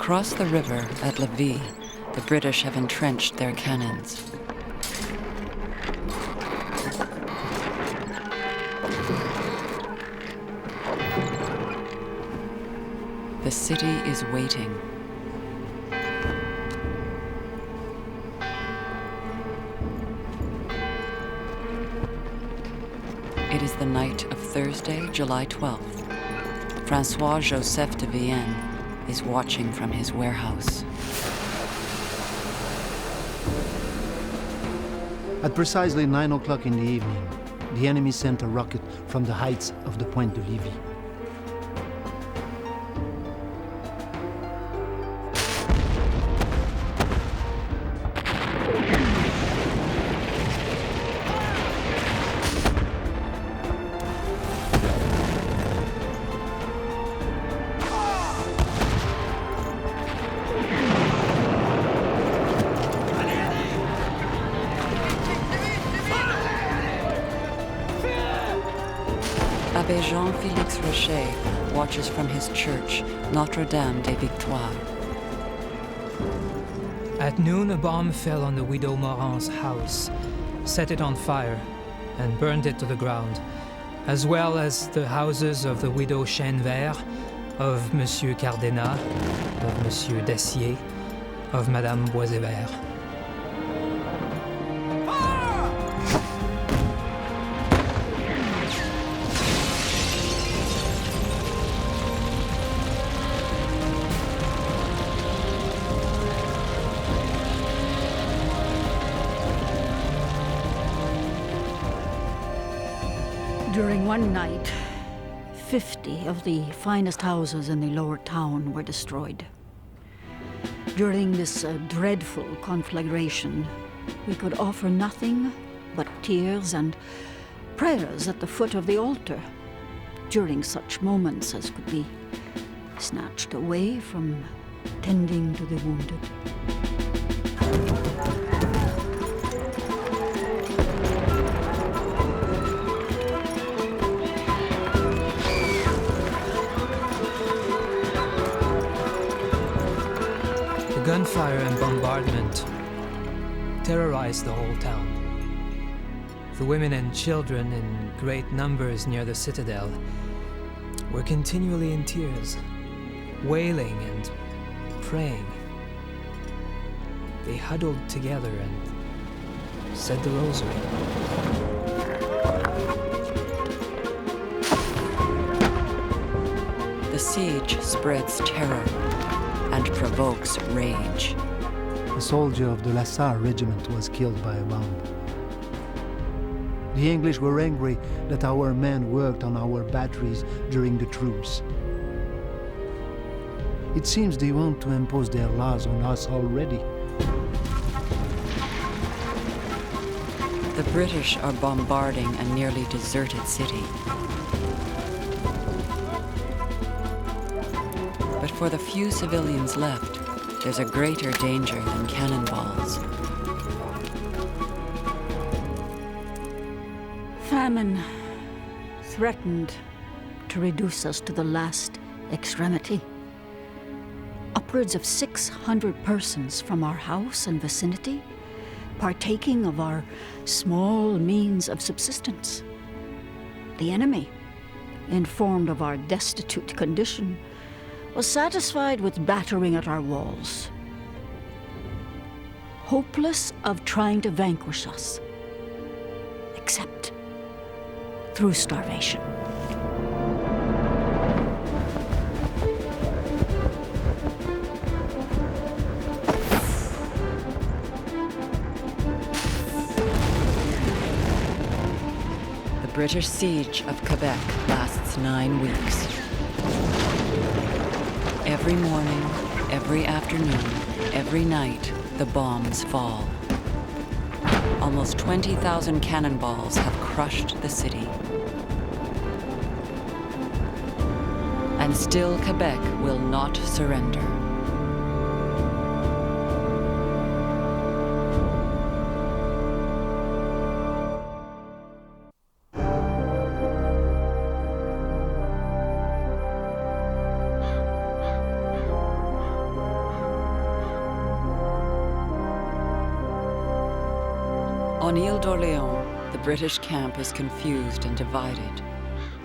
Across the river at Levis, the British have entrenched their cannons. The city is waiting. It is the night of Thursday, July 12th. François-Joseph de Vienne is watching from his warehouse. At precisely 9 o'clock in the evening, the enemy sent a rocket from the heights of the Pointe de Lévis. Abbé Jean-Félix Rocher watches from his church, Notre-Dame des Victoires. At noon, a bomb fell on the widow Morin's house, set it on fire, and burned it to the ground, as well as the houses of the widow Chainevert, of Monsieur Cardenat, of Monsieur Dacier, of Madame Boisevert. During one night, 50 of the finest houses in the lower town were destroyed. During this dreadful conflagration, we could offer nothing but tears and prayers at the foot of the altar during such moments as could be snatched away from tending to the wounded. Gunfire and bombardment terrorized the whole town. The women and children in great numbers near the citadel were continually in tears, wailing and praying. They huddled together and said the rosary. The siege spreads terror and provokes rage. A soldier of the Lassar regiment was killed by a bomb. The English were angry that our men worked on our batteries during the truce. It seems they want to impose their laws on us already. The British are bombarding a nearly deserted city. But for the few civilians left, there's a greater danger than cannonballs. Famine threatened to reduce us to the last extremity. Upwards of 600 persons from our house and vicinity partaking of our small means of subsistence. The enemy, informed of our destitute condition, was satisfied with battering at our walls, hopeless of trying to vanquish us, except through starvation. The British siege of Quebec lasts 9 weeks. Every morning, every afternoon, every night, the bombs fall. Almost 20,000 cannonballs have crushed the city. And still Quebec will not surrender. On Ile d'Orléans, the British camp is confused and divided.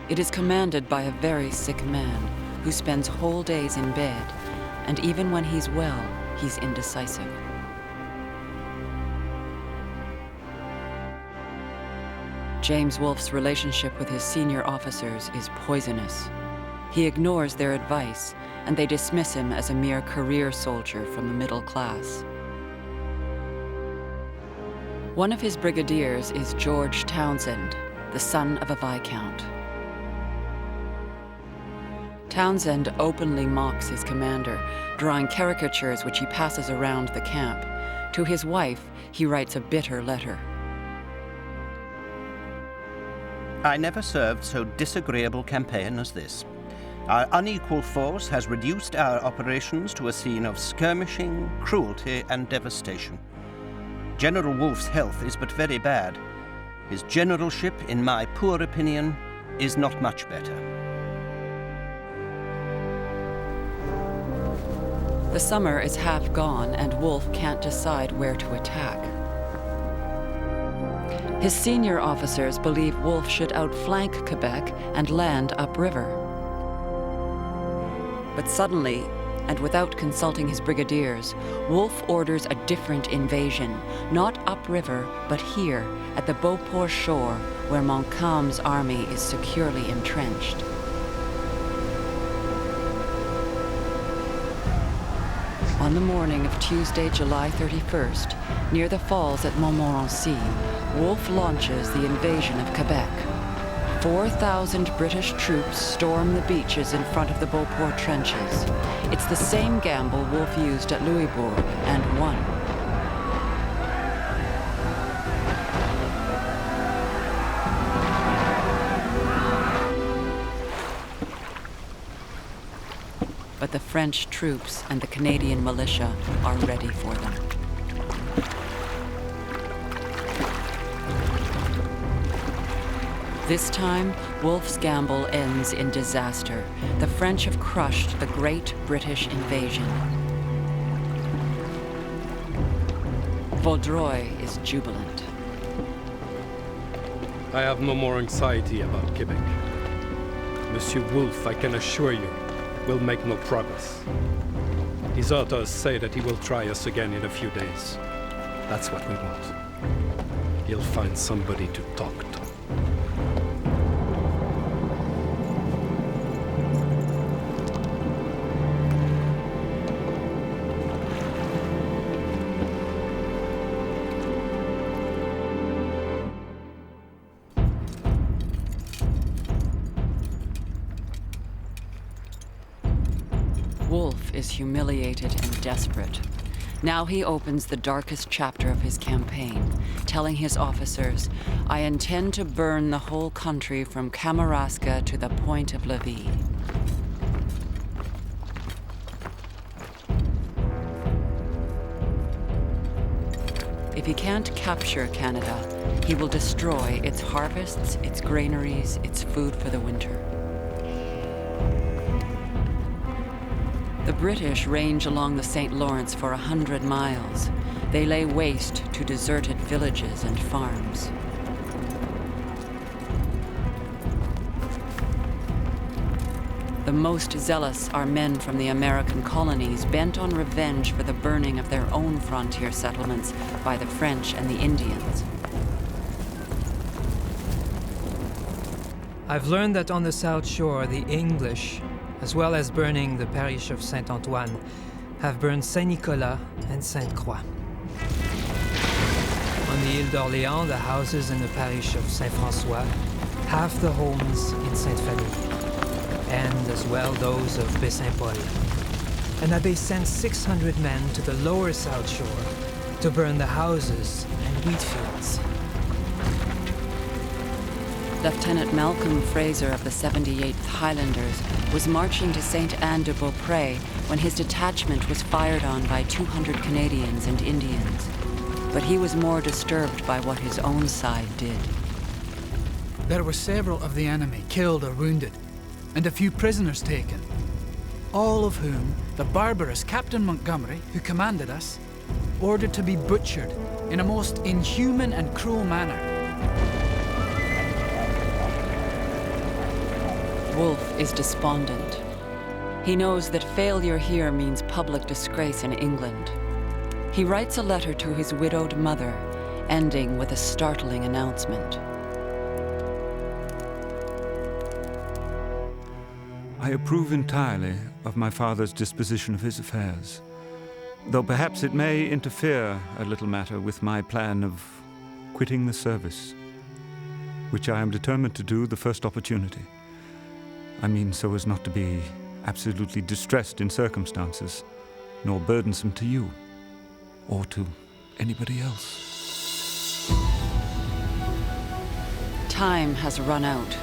It is commanded by a very sick man who spends whole days in bed, and even when he's well, he's indecisive. James Wolfe's relationship with his senior officers is poisonous. He ignores their advice, and they dismiss him as a mere career soldier from the middle class. One of his brigadiers is George Townshend, the son of a viscount. Townshend openly mocks his commander, drawing caricatures which he passes around the camp. To his wife, he writes a bitter letter. I never served so disagreeable campaign as this. Our unequal force has reduced our operations to a scene of skirmishing, cruelty, and devastation. General Wolfe's health is but very bad. His generalship, in my poor opinion, is not much better. The summer is half gone, and Wolfe can't decide where to attack. His senior officers believe Wolfe should outflank Quebec and land upriver. But suddenly, and without consulting his brigadiers, Wolfe orders a different invasion, not upriver, but here, at the Beauport shore, where Montcalm's army is securely entrenched. On the morning of Tuesday, July 31st, near the falls at Montmorency, Wolfe launches the invasion of Quebec. 4,000 British troops storm the beaches in front of the Beauport trenches. It's the same gamble Wolfe used at Louisbourg and won. But the French troops and the Canadian militia are ready for them. This time, Wolfe's gamble ends in disaster. The French have crushed the great British invasion. Vaudreuil is jubilant. I have no more anxiety about Quebec. Monsieur Wolfe, I can assure you, will make no progress. His orders say that he will try us again in a few days. That's what we want. He'll find somebody to talk to. Wolfe is humiliated and desperate. Now he opens the darkest chapter of his campaign, telling his officers, "I intend to burn the whole country from Kamouraska to the Point of Levis." If he can't capture Canada, he will destroy its harvests, its granaries, its food for the winter. The British range along the St. Lawrence for 100 miles. They lay waste to deserted villages and farms. The most zealous are men from the American colonies, bent on revenge for the burning of their own frontier settlements by the French and the Indians. I've learned that on the South Shore, the English, as well as burning the parish of Saint-Antoine, have burned Saint-Nicolas and Sainte-Croix. On the Ile d'Orléans, the houses in the parish of Saint-François, half the homes in Sainte-Famille, and as well those of Baie-Saint-Paul. And Abbé sent 600 men to the lower South Shore to burn the houses and wheat fields. Lieutenant Malcolm Fraser of the 78th Highlanders was marching to Sainte-Anne-de-Beaupré when his detachment was fired on by 200 Canadians and Indians. But he was more disturbed by what his own side did. There were several of the enemy killed or wounded, and a few prisoners taken, all of whom the barbarous Captain Montgomery, who commanded us, ordered to be butchered in a most inhuman and cruel manner. Wolfe is despondent. He knows that failure here means public disgrace in England. He writes a letter to his widowed mother, ending with a startling announcement. I approve entirely of my father's disposition of his affairs, though perhaps it may interfere a little matter with my plan of quitting the service, which I am determined to do the first opportunity. I mean so as not to be absolutely distressed in circumstances, nor burdensome to you, or to anybody else. Time has run out.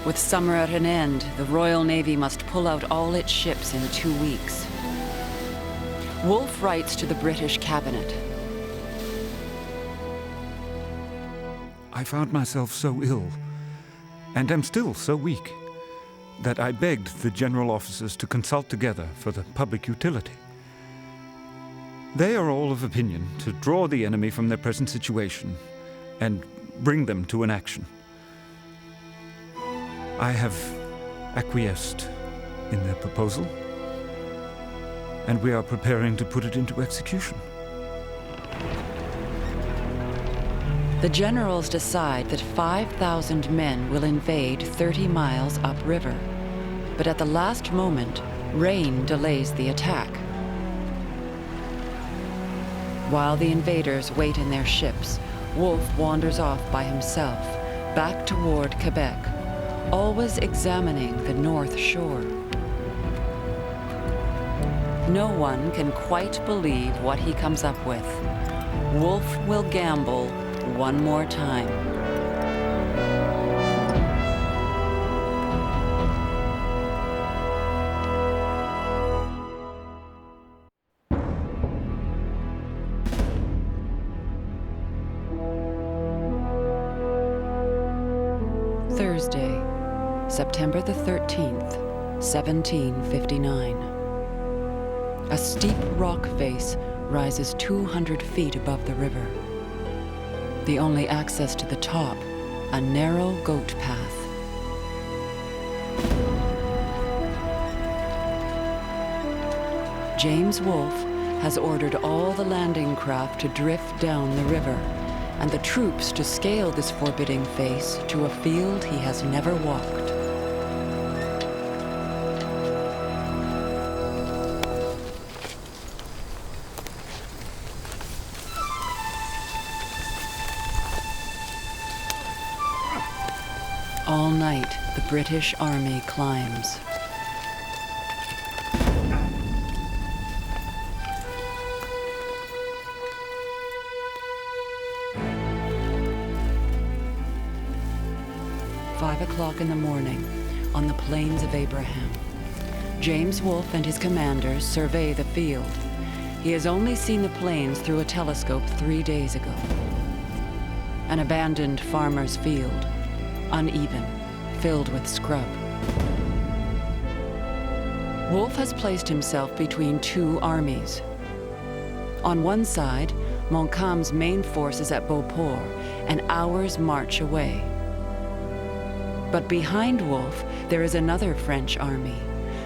With summer at an end, the Royal Navy must pull out all its ships in 2 weeks. Wolfe writes to the British cabinet. I found myself so ill, and am still so weak, that I begged the general officers to consult together for the public utility. They are all of opinion to draw the enemy from their present situation and bring them to an action. I have acquiesced in their proposal, and we are preparing to put it into execution. The generals decide that 5,000 men will invade 30 miles upriver, but at the last moment, rain delays the attack. While the invaders wait in their ships, Wolfe wanders off by himself, back toward Quebec, always examining the north shore. No one can quite believe what he comes up with. Wolfe will gamble one more time. Thursday, September the 13th, 1759. A steep rock face rises 200 feet above the river. The only access to the top, a narrow goat path. James Wolfe has ordered all the landing craft to drift down the river, and the troops to scale this forbidding face to a field he has never walked. All night, the British Army climbs. "5 o'clock in the morning, on the plains of Abraham. James Wolfe and his commanders survey the field. He has only seen the plains through a telescope 3 days ago. An abandoned farmer's field, uneven, filled with scrub. Wolfe has placed himself between two armies. On one side, Montcalm's main force is at Beauport, an hour's march away. But behind Wolfe, there is another French army,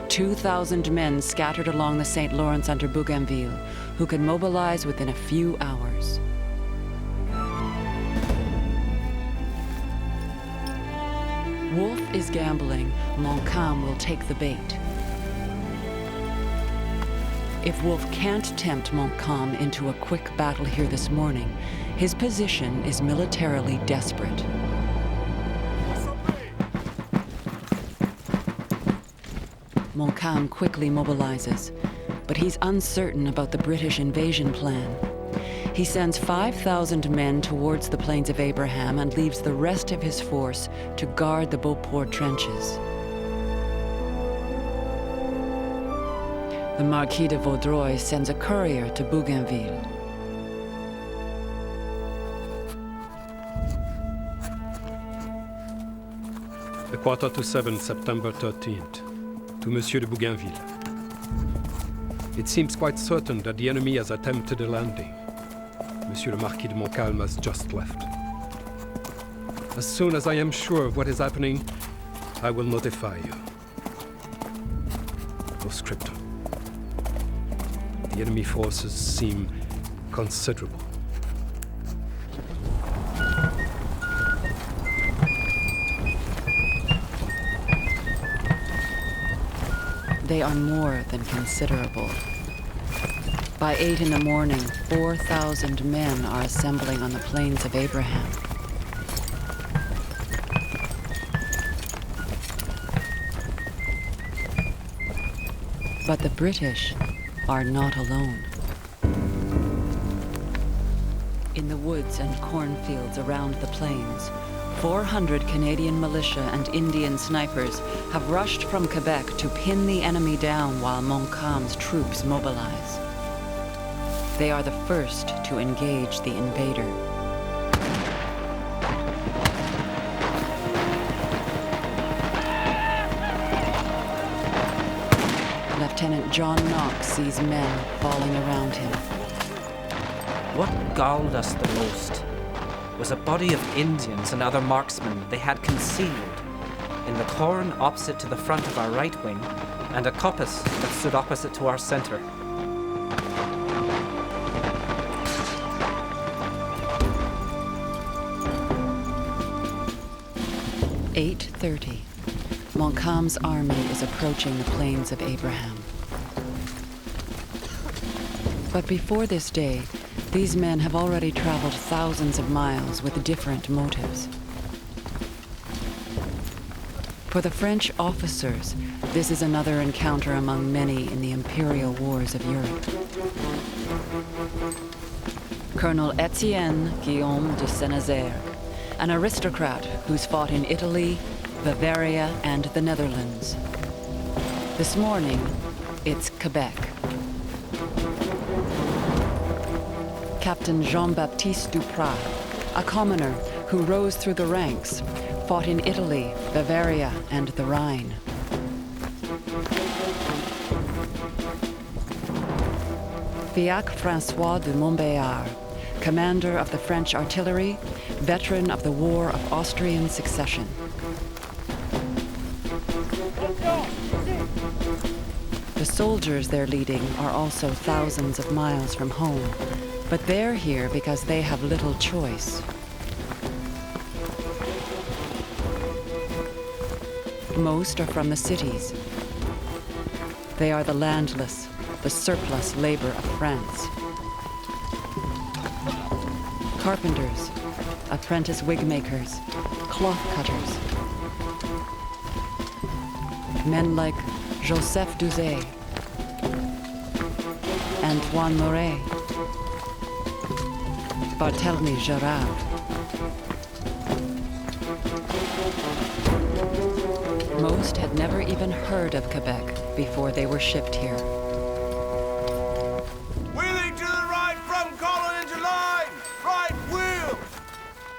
2,000 men scattered along the St. Lawrence under Bougainville, who can mobilize within a few hours. Wolfe is gambling Montcalm will take the bait. If Wolfe can't tempt Montcalm into a quick battle here this morning, his position is militarily desperate. Montcalm quickly mobilizes, but he's uncertain about the British invasion plan. He sends 5,000 men towards the plains of Abraham and leaves the rest of his force to guard the Beauport trenches. The Marquis de Vaudreuil sends a courier to Bougainville. A 6:45, September 13th. To Monsieur de Bougainville. It seems quite certain that the enemy has attempted a landing. Monsieur le Marquis de Montcalm has just left. As soon as I am sure of what is happening, I will notify you. Postscriptum. The enemy forces seem considerable. They are more than considerable. By 8 in the morning, 4,000 men are assembling on the plains of Abraham. But the British are not alone. In the woods and cornfields around the plains, 400 Canadian militia and Indian snipers have rushed from Quebec to pin the enemy down while Montcalm's troops mobilize. They are the first to engage the invader. Lieutenant John Knox sees men falling around him. What galled us the most was a body of Indians and other marksmen they had concealed in the corn opposite to the front of our right wing and a coppice that stood opposite to our center. At 8:30, Montcalm's army is approaching the plains of Abraham. But before this day, these men have already traveled thousands of miles with different motives. For the French officers, this is another encounter among many in the imperial wars of Europe. Colonel Etienne Guillaume de Saint-Nazaire, an aristocrat who's fought in Italy, Bavaria, and the Netherlands. This morning, it's Quebec. Captain Jean-Baptiste Duprat, a commoner who rose through the ranks, fought in Italy, Bavaria, and the Rhine. Fiacre François de Montbéliard, commander of the French artillery, veteran of the War of Austrian Succession. The soldiers they're leading are also thousands of miles from home, but they're here because they have little choice. Most are from the cities. They are the landless, the surplus labor of France. Carpenters, apprentice wig makers, cloth cutters. Men like Joseph Douzet, Antoine Moret, Barthélemy Gérard. Most had never even heard of Quebec before they were shipped here. Wheeling to the right from column into line! Right wheel!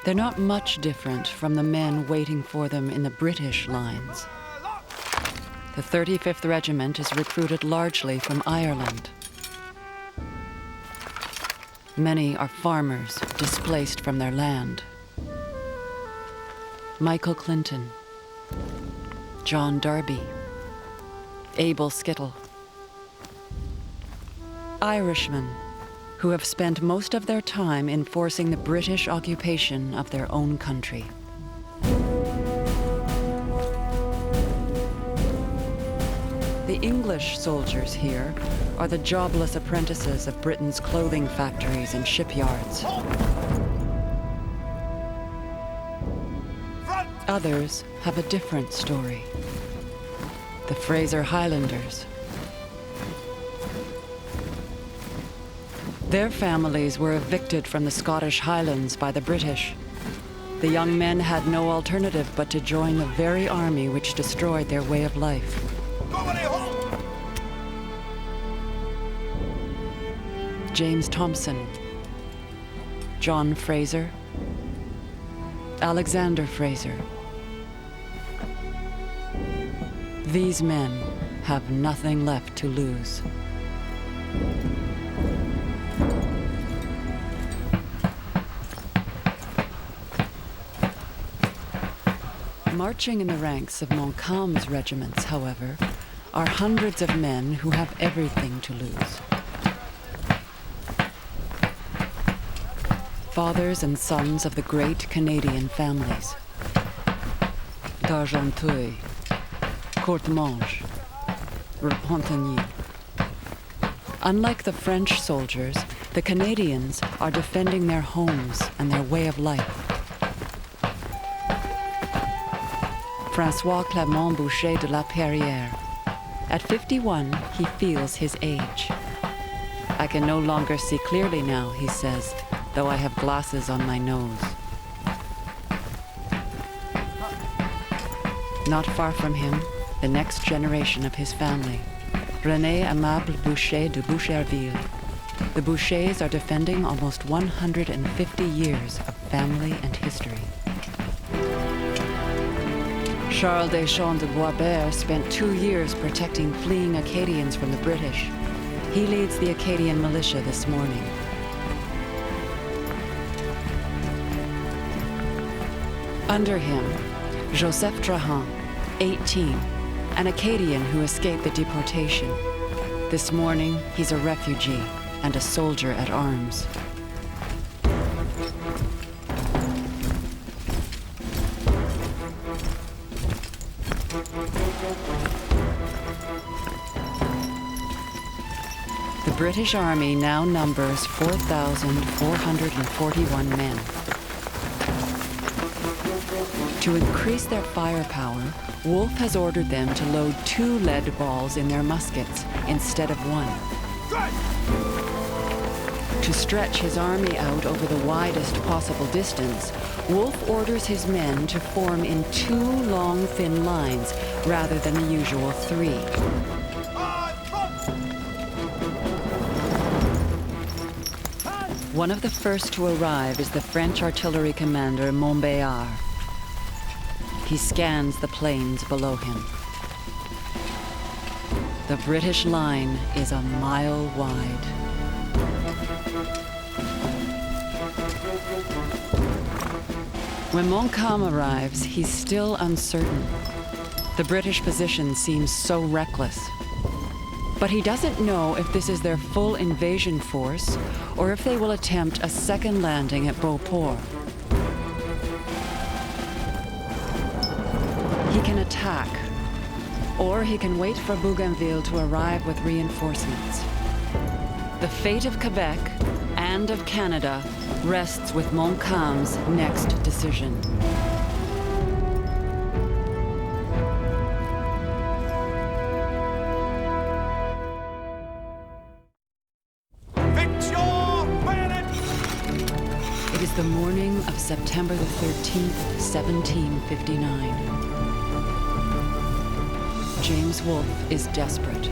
They're not much different from the men waiting for them in the British lines. The 35th Regiment is recruited largely from Ireland. Many are farmers displaced from their land. Michael Clinton, John Darby, Abel Skittle. Irishmen who have spent most of their time enforcing the British occupation of their own country. The English soldiers here are the jobless apprentices of Britain's clothing factories and shipyards. Others have a different story. The Fraser Highlanders. Their families were evicted from the Scottish Highlands by the British. The young men had no alternative but to join the very army which destroyed their way of life. James Thompson, John Fraser, Alexander Fraser. These men have nothing left to lose. Marching in the ranks of Montcalm's regiments, however, are hundreds of men who have everything to lose. Fathers and sons of the great Canadian families. D'Argenteuil, Courtemanche, Repentigny. Unlike the French soldiers, the Canadians are defending their homes and their way of life. François Clément Boucher de la Perrière. At 51, he feels his age. I can no longer see clearly now, he says, though I have glasses on my nose. Not far from him, the next generation of his family, René Aimable Boucher de Boucherville. The Bouchers are defending almost 150 years of family and history. Charles Deschamps de Boisbert spent 2 years protecting fleeing Acadians from the British. He leads the Acadian militia this morning. Under him, Joseph Trahan, 18, an Acadian who escaped the deportation. This morning, he's a refugee and a soldier at arms. The British Army now numbers 4,441 men. To increase their firepower, Wolfe has ordered them to load 2 lead balls in their muskets instead of 1. To stretch his army out over the widest possible distance, Wolfe orders his men to form in 2 long, thin lines rather than the usual 3. One of the first to arrive is the French artillery commander Montbéliard. He scans the plains below him. The British line is a mile wide. When Montcalm arrives, he's still uncertain. The British position seems so reckless. But he doesn't know if this is their full invasion force or if they will attempt a second landing at Beauport. He can attack, or he can wait for Bougainville to arrive with reinforcements. The fate of Quebec and of Canada rests with Montcalm's next decision. It is the morning of September the 13th, 1759. James Wolfe is desperate.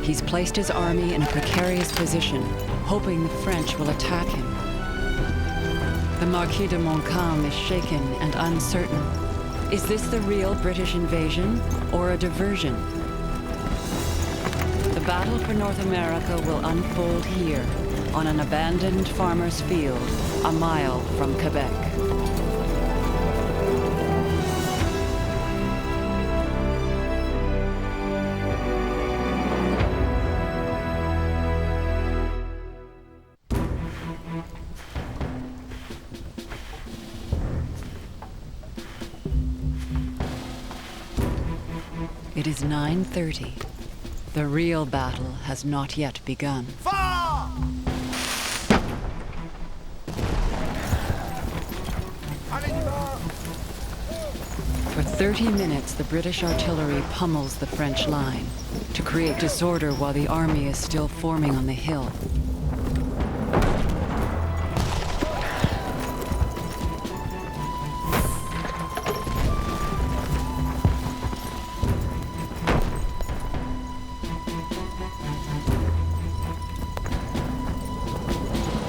He's placed his army in a precarious position, hoping the French will attack him. The Marquis de Montcalm is shaken and uncertain. Is this the real British invasion or a diversion? The battle for North America will unfold here, on an abandoned farmer's field, a mile from Quebec. It is 9:30. The real battle has not yet begun. Fire! For 30 minutes, the British artillery pummels the French line to create disorder while the army is still forming on the hill.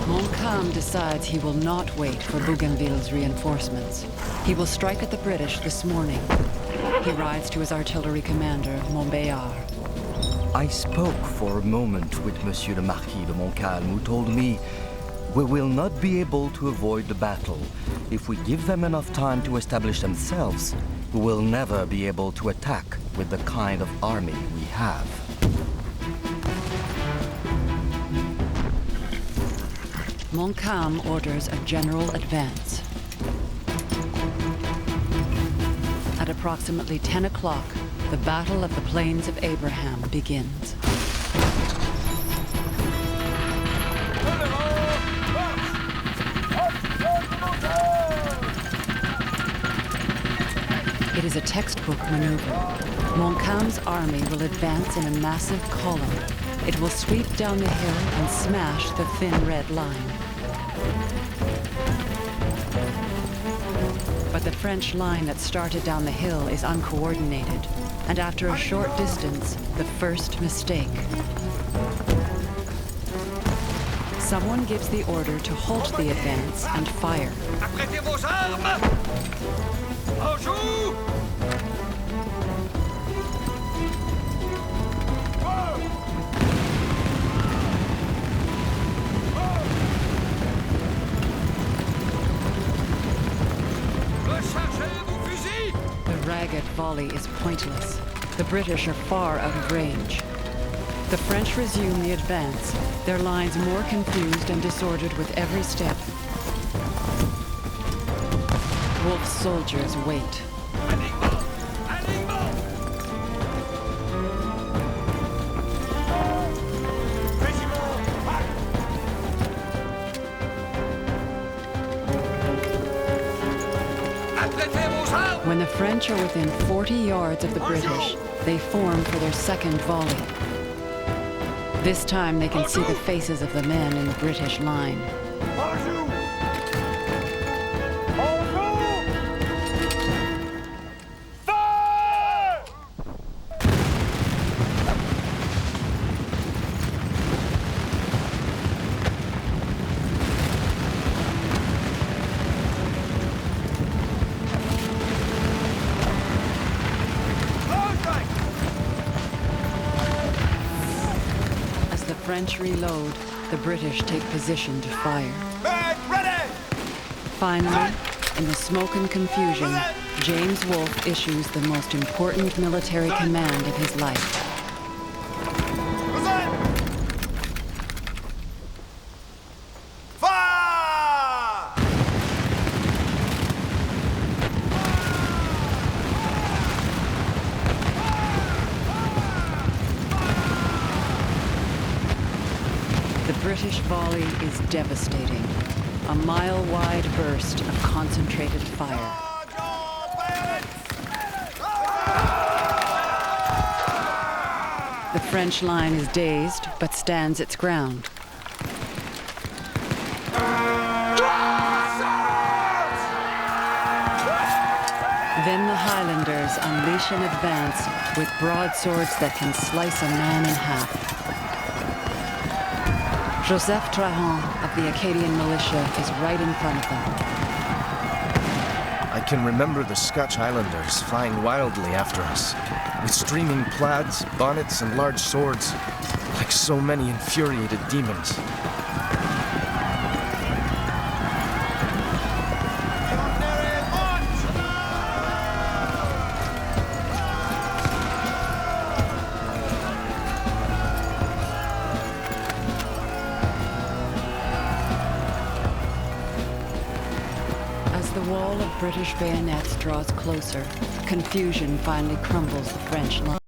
Montcalm decides he will not wait for Bougainville's reinforcements. He will strike at the British this morning. He rides to his artillery commander, Montbéliard. I spoke for a moment with Monsieur le Marquis de Montcalm, who told me we will not be able to avoid the battle. If we give them enough time to establish themselves, we will never be able to attack with the kind of army we have. Montcalm orders a general advance. At approximately 10 o'clock, the Battle of the Plains of Abraham begins. It is a textbook maneuver. Montcalm's army will advance in a massive column. It will sweep down the hill and smash the thin red line. But the French line that started down the hill is uncoordinated, and after a short distance, the first mistake. Someone gives the order to halt the advance and fire. Apprêtez vos armes! En joue! Rechargez vos fusils! The ragged volley is pointless. The British are far out of range. The French resume the advance, their lines more confused and disordered with every step. Wolfe's soldiers wait. When the French are within 40 yards of the British, they form for their second volley. This time they can see the faces of the men in the British line. French reload, the British take position to fire. Men ready! Finally, in the smoke and confusion, James Wolfe issues the most important military command of his life. The British volley is devastating. A mile-wide burst of concentrated fire. The French line is dazed, but stands its ground. Then the Highlanders unleash an advance with broadswords that can slice a man in half. Joseph Trahan of the Acadian militia is right in front of them. I can remember the Scotch Highlanders flying wildly after us, with streaming plaids, bonnets, and large swords, like so many infuriated demons. The wall of British bayonets draws closer. Confusion finally crumbles the French line.